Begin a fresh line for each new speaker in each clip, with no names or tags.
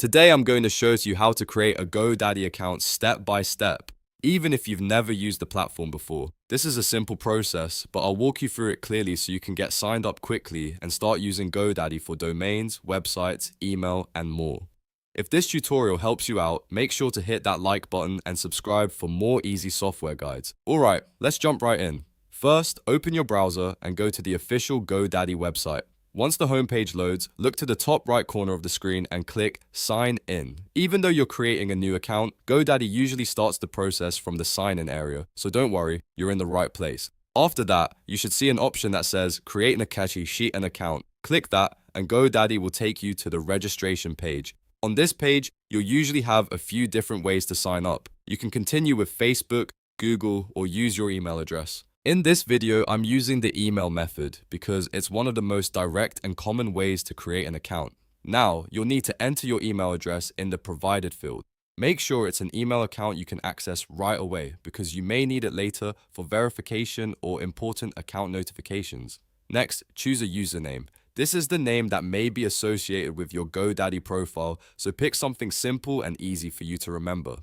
Today I'm going to show you how to create a GoDaddy account step by step, even if you've never used the platform before. This is a simple process, but I'll walk you through it clearly so you can get signed up quickly and start using GoDaddy for domains, websites, email, and more. If this tutorial helps you out, make sure to hit that like button and subscribe for more easy software guides. Alright, let's jump right in. First, open your browser and go to the official GoDaddy website. Once the homepage loads, look to the top right corner of the screen and click Sign In. Even though you're creating a new account, GoDaddy usually starts the process from the sign in area, so don't worry, you're in the right place. After that, you should see an option that says Create an Akashi Sheet an account. Click that and GoDaddy will take you to the registration page. On this page, you'll usually have a few different ways to sign up. You can continue with Facebook, Google, or use your email address. In this video, I'm using the email method because it's one of the most direct and common ways to create an account. Now, you'll need to enter your email address in the provided field. Make sure it's an email account you can access right away because you may need it later for verification or important account notifications. Next, choose a username. This is the name that may be associated with your GoDaddy profile, so pick something simple and easy for you to remember.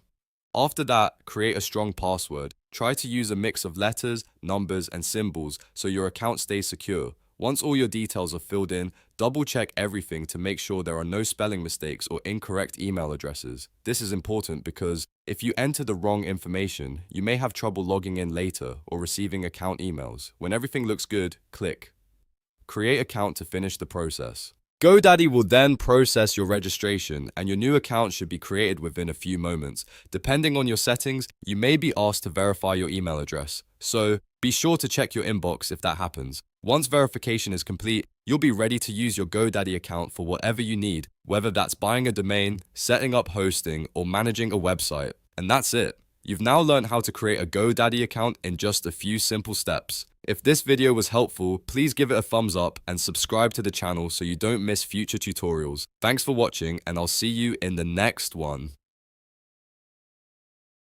After that, create a strong password. Try to use a mix of letters, numbers, and symbols so your account stays secure. Once all your details are filled in, double check everything to make sure there are no spelling mistakes or incorrect email addresses. This is important because if you enter the wrong information, you may have trouble logging in later or receiving account emails. When everything looks good, click Create Account to finish the process. GoDaddy will then process your registration and your new account should be created within a few moments. Depending on your settings, you may be asked to verify your email address, so be sure to check your inbox if that happens. Once verification is complete, you'll be ready to use your GoDaddy account for whatever you need, whether that's buying a domain, setting up hosting, or managing a website. And that's it. You've now learned how to create a GoDaddy account in just a few simple steps. If this video was helpful, please give it a thumbs up and subscribe to the channel so you don't miss future tutorials. Thanks for watching and I'll see you in the next one.